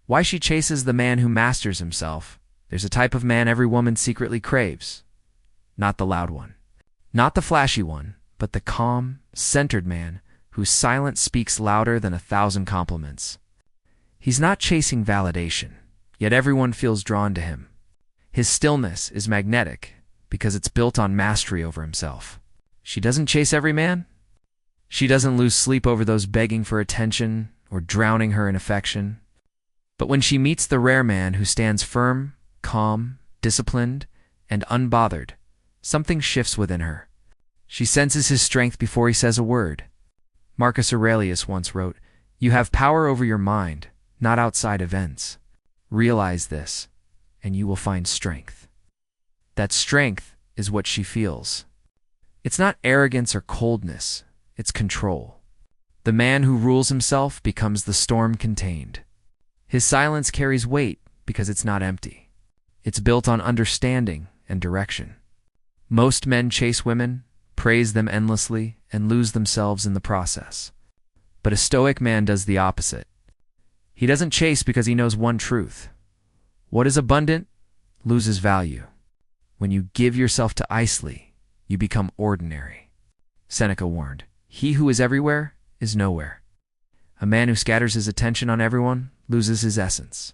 Why she chases the man who masters himself. There's a type of man every woman secretly craves. Not the loud one. Not the flashy one, but the calm, centered man whose silence speaks louder than 1,000 compliments. He's not chasing validation, yet everyone feels drawn to him. His stillness is magnetic because it's built on mastery over himself. She doesn't chase every man. She doesn't lose sleep over those begging for attention or drowning her in affection. But when she meets the rare man who stands firm, calm, disciplined, and unbothered, something shifts within her. She senses his strength before he says a word. Marcus Aurelius once wrote, "You have power over your mind, not outside events. Realize this, and you will find strength." That strength is what she feels. It's not arrogance or coldness, it's control. The man who rules himself becomes the storm contained. His silence carries weight because it's not empty. It's built on understanding and direction. Most men chase women, praise them endlessly, and lose themselves in the process. But a Stoic man does the opposite. He doesn't chase because he knows one truth. What is abundant loses value. When you give yourself to idly, you become ordinary. Seneca warned, "He who is everywhere is nowhere." A man who scatters his attention on everyone loses his essence.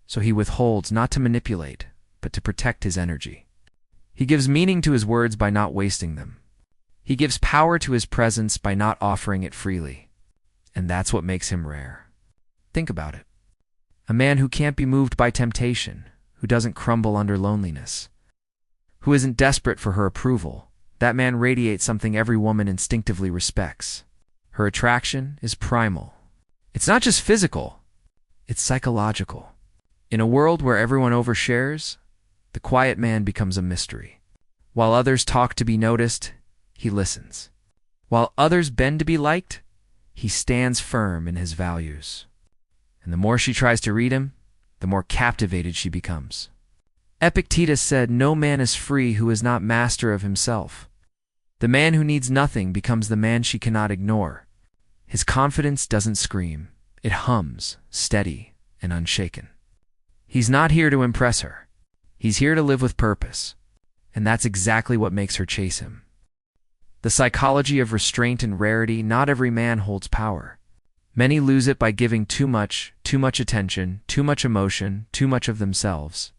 So he withholds not to manipulate, but to protect his energy. He gives meaning to his words by not wasting them. He gives power to his presence by not offering it freely. And that's what makes him rare. Think about it. A man who can't be moved by temptation, who doesn't crumble under loneliness, who isn't desperate for her approval, that man radiates something every woman instinctively respects. Her attraction is primal. It's not just physical, it's psychological. In a world where everyone overshares, the quiet man becomes a mystery. While others talk to be noticed, he listens. While others bend to be liked, he stands firm in his values. And the more she tries to read him, the more captivated she becomes. Epictetus said, "No man is free who is not master of himself." The man who needs nothing becomes the man she cannot ignore. His confidence doesn't scream. It hums, steady and unshaken. He's not here to impress her. He's here to live with purpose. And that's exactly what makes her chase him. The psychology of restraint and rarity. Not every man holds power. Many lose it by giving too much attention, too much emotion, too much of themselves.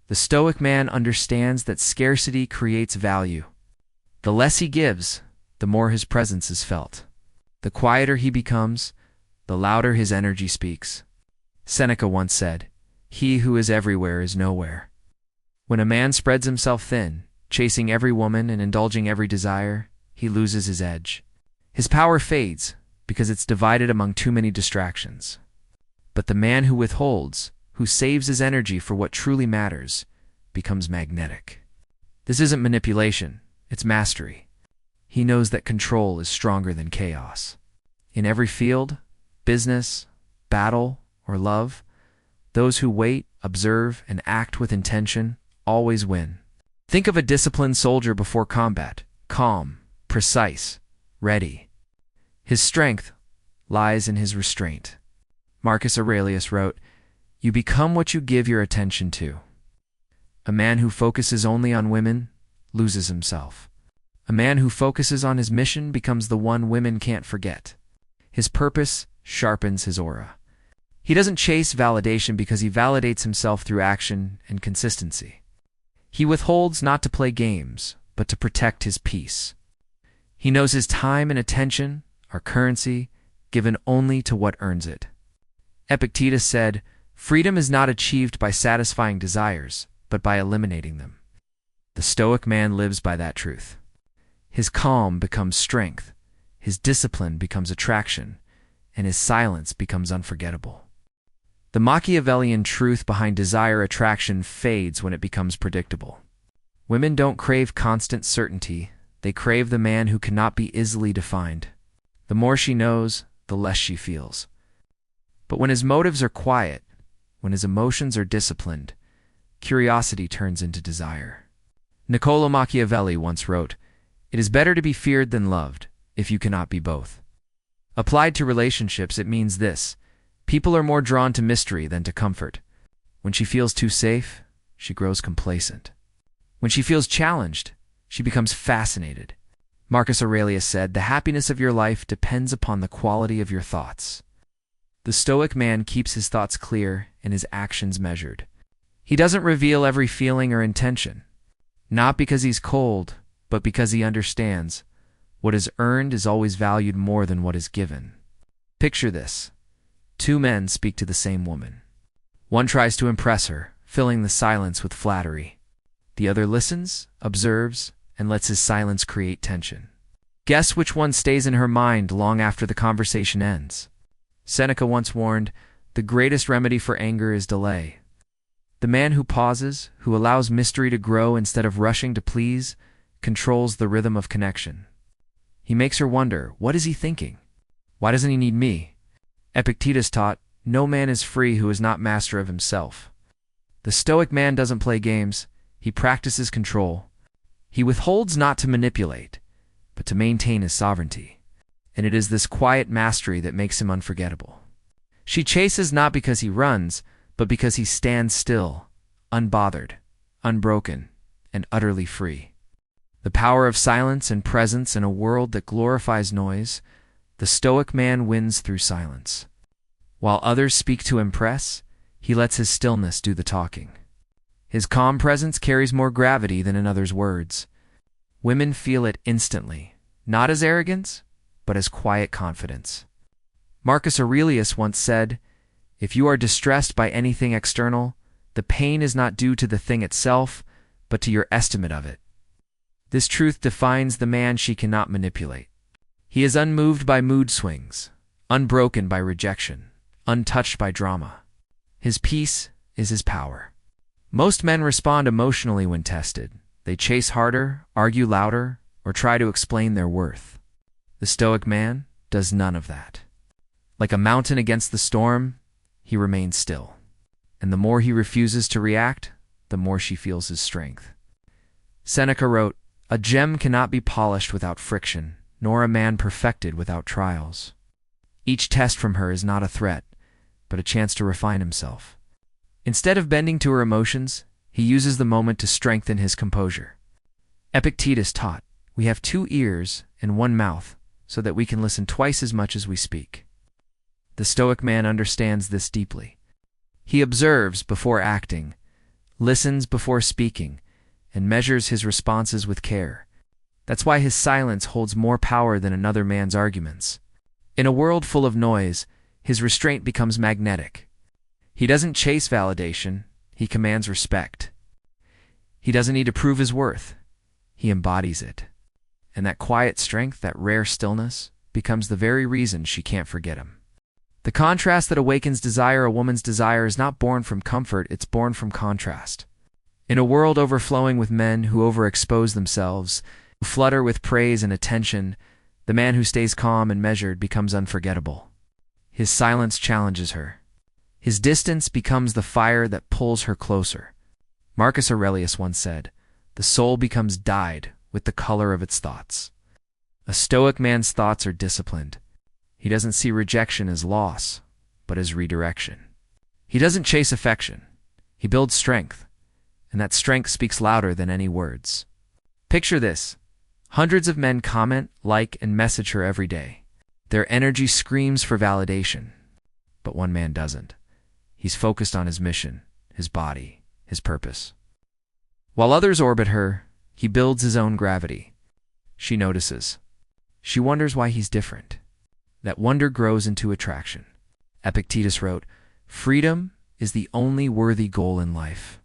The Stoic man understands that scarcity creates value. The less he gives, the more his presence is felt. The quieter he becomes, the louder his energy speaks. Seneca once said, "He who is everywhere is nowhere." When a man spreads himself thin, chasing every woman and indulging every desire, he loses his edge. His power fades because it's divided among too many distractions. But the man who withholds, who saves his energy for what truly matters, becomes magnetic. This isn't manipulation, it's mastery. He knows that control is stronger than chaos. In every field, business, battle, or love, those who wait, observe, and act with intention always win. Think of a disciplined soldier before combat, calm, precise, ready. His strength lies in his restraint. Marcus Aurelius wrote, "You become what you give your attention to." A man who focuses only on women loses himself. A man who focuses on his mission becomes the one women can't forget. His purpose sharpens his aura. He doesn't chase validation because he validates himself through action and consistency. He withholds not to play games, but to protect his peace. He knows his time and attention are currency given only to what earns it. Epictetus said, "Freedom is not achieved by satisfying desires, but by eliminating them." The Stoic man lives by that truth. His calm becomes strength, his discipline becomes attraction, and his silence becomes unforgettable. The Machiavellian truth behind desire attraction fades when it becomes predictable. Women don't crave constant certainty, they crave the man who cannot be easily defined. The more she knows, the less she feels. But when his motives are quiet, when his emotions are disciplined, curiosity turns into desire. Niccolò Machiavelli once wrote, "It is better to be feared than loved, if you cannot be both." Applied to relationships, it means this: People are more drawn to mystery than to comfort. When she feels too safe, she grows complacent. When she feels challenged, she becomes fascinated. Marcus Aurelius said, "The happiness of your life depends upon the quality of your thoughts." The Stoic man keeps his thoughts clear and his actions measured. He doesn't reveal every feeling or intention, not because he's cold, but because he understands what is earned is always valued more than what is given. Picture this. Two men speak to the same woman. One tries to impress her, filling the silence with flattery. The other listens, observes, and lets his silence create tension. Guess which one stays in her mind long after the conversation ends? Seneca once warned, "The greatest remedy for anger is delay." The man who pauses, who allows mystery to grow instead of rushing to please, controls the rhythm of connection. He makes her wonder, what is he thinking? Why doesn't he need me? Epictetus taught, "No man is free who is not master of himself." The Stoic man doesn't play games, he practices control. He withholds not to manipulate, but to maintain his sovereignty. And it is this quiet mastery that makes him unforgettable. She chases not because he runs, but because he stands still, unbothered, unbroken, and utterly free. The power of silence and presence in a world that glorifies noise, the Stoic man wins through silence. While others speak to impress, he lets his stillness do the talking. His calm presence carries more gravity than another's words. Women feel it instantly, not as arrogance, but as quiet confidence. Marcus Aurelius once said, "If you are distressed by anything external, the pain is not due to the thing itself, but to your estimate of it." This truth defines the man she cannot manipulate. He is unmoved by mood swings, unbroken by rejection, untouched by drama. His peace is his power. Most men respond emotionally when tested. They chase harder, argue louder, or try to explain their worth. The Stoic man does none of that. Like a mountain against the storm, he remains still. And the more he refuses to react, the more she feels his strength. Seneca wrote, "A gem cannot be polished without friction, nor a man perfected without trials." Each test from her is not a threat, but a chance to refine himself. Instead of bending to her emotions, he uses the moment to strengthen his composure. Epictetus taught, "We have 2 ears and 1 mouth, so that we can listen twice as much as we speak." The Stoic man understands this deeply. He observes before acting, listens before speaking, and measures his responses with care. That's why his silence holds more power than another man's arguments. In a world full of noise, his restraint becomes magnetic. He doesn't chase validation, he commands respect. He doesn't need to prove his worth, he embodies it. And that quiet strength, that rare stillness, becomes the very reason she can't forget him. The contrast that awakens desire, a woman's desire, is not born from comfort, it's born from contrast. In a world overflowing with men who overexpose themselves, who flutter with praise and attention, the man who stays calm and measured becomes unforgettable. His silence challenges her. His distance becomes the fire that pulls her closer. Marcus Aurelius once said, "The soul becomes dyed with the color of its thoughts." A Stoic man's thoughts are disciplined. He doesn't see rejection as loss, but as redirection. He doesn't chase affection. He builds strength, and that strength speaks louder than any words. Picture this. Hundreds of men comment, like, and message her every day. Their energy screams for validation. But one man doesn't. He's focused on his mission, his body, his purpose. While others orbit her, he builds his own gravity. She notices. She wonders why he's different. That wonder grows into attraction. Epictetus wrote, "Freedom is the only worthy goal in life.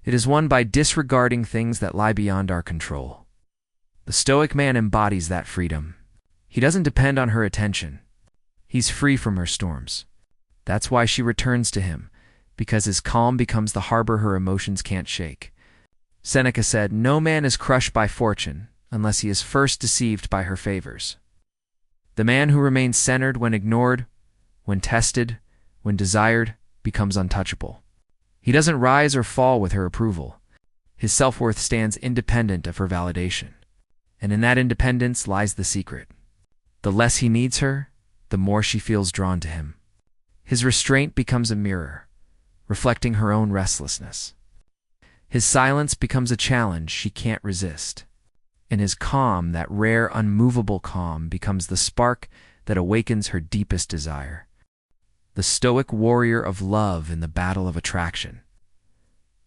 It is won by disregarding things that lie beyond our control." The Stoic man embodies that freedom. He doesn't depend on her attention. He's free from her storms. That's why she returns to him, because his calm becomes the harbor her emotions can't shake. Seneca said, "No man is crushed by fortune unless he is first deceived by her favors." The man who remains centered when ignored, when tested, when desired, becomes untouchable. He doesn't rise or fall with her approval. His self-worth stands independent of her validation. And in that independence lies the secret. The less he needs her, the more she feels drawn to him. His restraint becomes a mirror, reflecting her own restlessness. His silence becomes a challenge she can't resist. And his calm, that rare, unmovable calm, becomes the spark that awakens her deepest desire. The stoic warrior of love in the battle of attraction.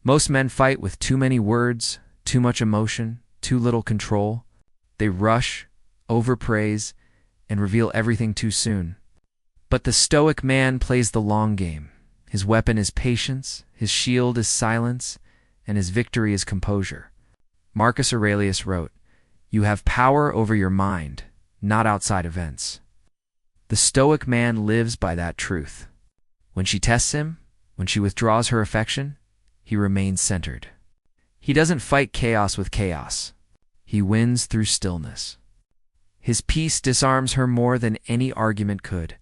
Most men fight with too many words, too much emotion, too little control. They rush, overpraise, and reveal everything too soon. But the stoic man plays the long game. His weapon is patience, his shield is silence, and his victory is composure. Marcus Aurelius wrote, "You have power over your mind, not outside events." The stoic man lives by that truth. When she tests him, when she withdraws her affection, he remains centered. He doesn't fight chaos with chaos. He wins through stillness. His peace disarms her more than any argument could.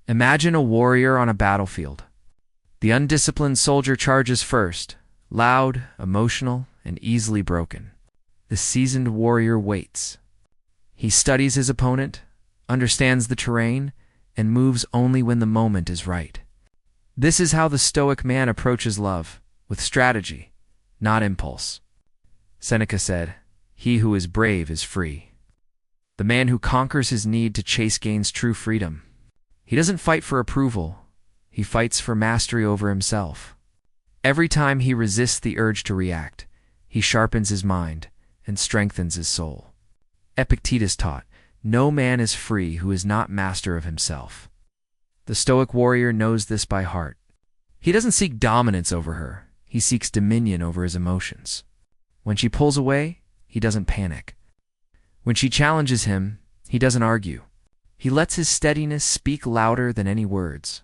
Imagine a warrior on a battlefield. The undisciplined soldier charges first, loud, emotional, and easily broken. The seasoned warrior waits. He studies his opponent, understands the terrain, and moves only when the moment is right. This is how the stoic man approaches love, with strategy, not impulse. Seneca said, "He who is brave is free." The man who conquers his need to chase gains true freedom. He doesn't fight for approval. He fights for mastery over himself. Every time he resists the urge to react, he sharpens his mind and strengthens his soul. Epictetus taught, "No man is free who is not master of himself." The stoic warrior knows this by heart. He doesn't seek dominance over her. He seeks dominion over his emotions. When she pulls away, he doesn't panic. When she challenges him, he doesn't argue. He lets his steadiness speak louder than any words.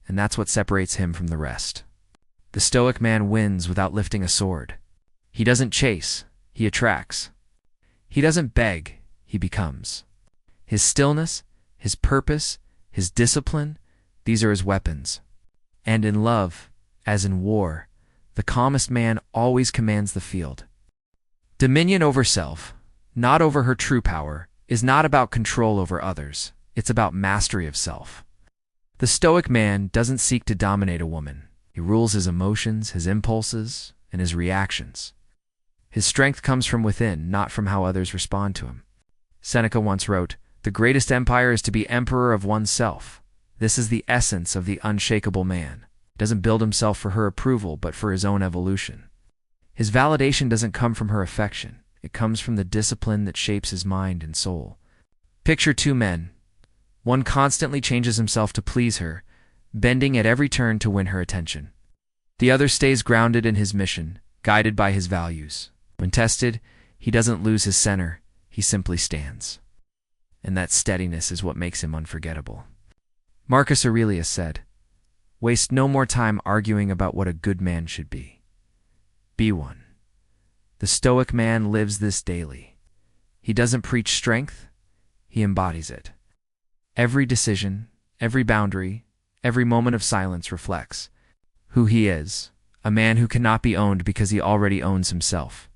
And that's what separates him from the rest. The stoic man wins without lifting a sword. He doesn't chase, he attracts. He doesn't beg, he becomes. His stillness, his purpose, his discipline, these are his weapons. And in love, as in war, the calmest man always commands the field. Dominion over self, not over her true power, is not about control over others. It's about mastery of self. The stoic man doesn't seek to dominate a woman. He rules his emotions, his impulses, and his reactions. His strength comes from within, not from how others respond to him. Seneca once wrote, "The greatest empire is to be emperor of oneself." This is the essence of the unshakable man. He doesn't build himself for her approval, but for his own evolution. His validation doesn't come from her affection. It comes from the discipline that shapes his mind and soul. Picture two men. One constantly changes himself to please her, bending at every turn to win her attention. The other stays grounded in his mission, guided by his values. When tested, he doesn't lose his center, he simply stands. And that steadiness is what makes him unforgettable. Marcus Aurelius said, "Waste no more time arguing about what a good man should be. Be one." The stoic man lives this daily. He doesn't preach strength, he embodies it. Every decision, every boundary, every moment of silence reflects who he is, a man who cannot be owned because he already owns himself.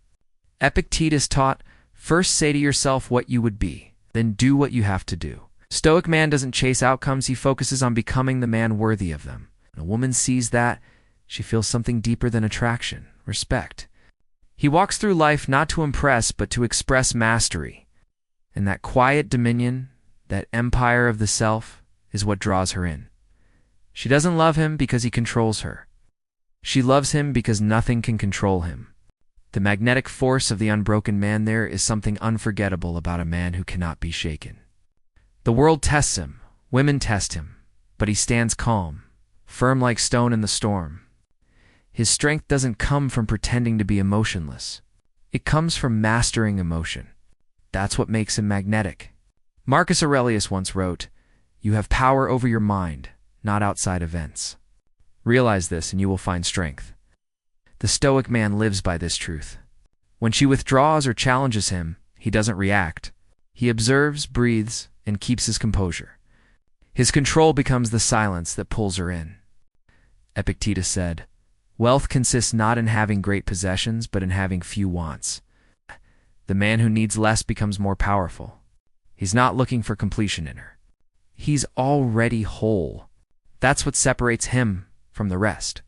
Epictetus taught, "First say to yourself what you would be, then do what you have to do." Stoic man doesn't chase outcomes, he focuses on becoming the man worthy of them. When a woman sees that, she feels something deeper than attraction, respect. He walks through life not to impress, but to express mastery. And that quiet dominion, that empire of the self, is what draws her in. She doesn't love him because he controls her. She loves him because nothing can control him. The magnetic force of the unbroken man there is something unforgettable about a man who cannot be shaken. The world tests him, women test him, but he stands calm, firm like stone in the storm. His strength doesn't come from pretending to be emotionless. It comes from mastering emotion. That's what makes him magnetic. Marcus Aurelius once wrote, "You have power over your mind, not outside events." Realize this and you will find strength. The stoic man lives by this truth. When she withdraws or challenges him, he doesn't react. He observes, breathes, and keeps his composure. His control becomes the silence that pulls her in. Epictetus said, "Wealth consists not in having great possessions, but in having few wants." The man who needs less becomes more powerful. He's not looking for completion in her. He's already whole. That's what separates him from the rest.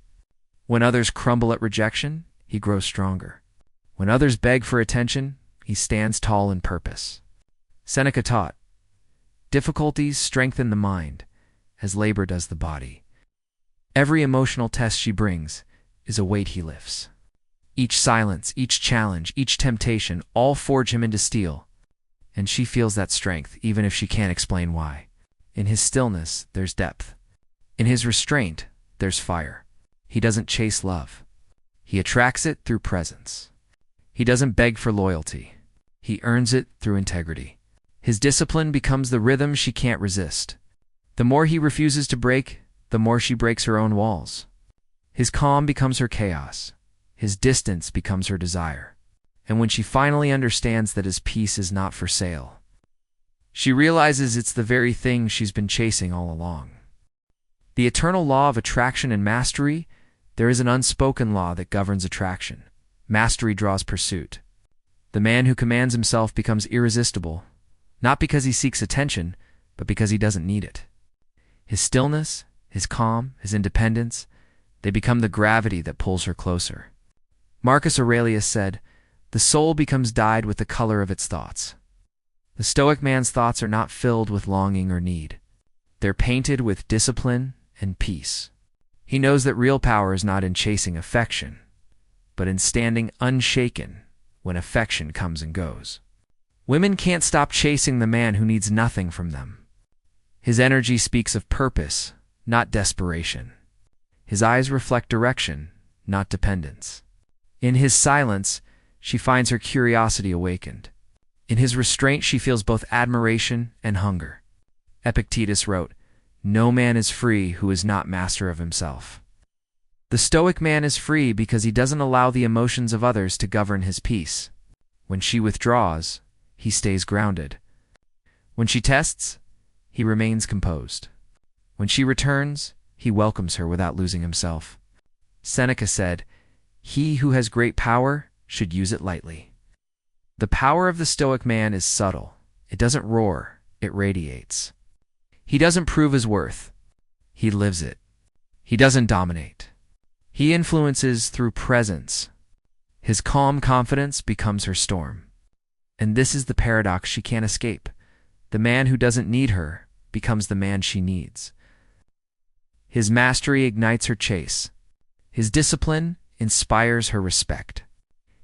When others crumble at rejection, he grows stronger. When others beg for attention, he stands tall in purpose. Seneca taught, difficulties strengthen the mind, as labor does the body. Every emotional test she brings is a weight he lifts. Each silence, each challenge, each temptation, all forge him into steel. And she feels that strength, even if she can't explain why. In his stillness, there's depth. In his restraint, there's fire. He doesn't chase love. He attracts it through presence. He doesn't beg for loyalty. He earns it through integrity. His discipline becomes the rhythm she can't resist. The more he refuses to break, the more she breaks her own walls. His calm becomes her chaos. His distance becomes her desire. And when she finally understands that his peace is not for sale, she realizes it's the very thing she's been chasing all along. The eternal law of attraction and mastery, there is an unspoken law that governs attraction. Mastery draws pursuit. The man who commands himself becomes irresistible, not because he seeks attention, but because he doesn't need it. His stillness, his calm, his independence, they become the gravity that pulls her closer. Marcus Aurelius said, "The soul becomes dyed with the color of its thoughts." The Stoic man's thoughts are not filled with longing or need. They're painted with discipline and peace. He knows that real power is not in chasing affection, but in standing unshaken when affection comes and goes. Women can't stop chasing the man who needs nothing from them. His energy speaks of purpose, not desperation. His eyes reflect direction, not dependence. In his silence, she finds her curiosity awakened. In his restraint, she feels both admiration and hunger. Epictetus wrote, "No man is free who is not master of himself." The Stoic man is free because he doesn't allow the emotions of others to govern his peace. When she withdraws, he stays grounded. When she tests, he remains composed. When she returns, he welcomes her without losing himself. Seneca said, "He who has great power should use it lightly." The power of the Stoic man is subtle. It doesn't roar, it radiates. He doesn't prove his worth. He lives it. He doesn't dominate. He influences through presence. His calm confidence becomes her storm. And this is the paradox she can't escape. The man who doesn't need her becomes the man she needs. His mastery ignites her chase. His discipline inspires her respect.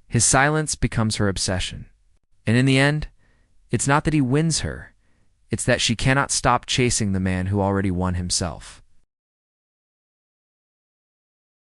His silence becomes her obsession. And in the end, it's not that he wins her, it's that she cannot stop chasing the man who already won himself.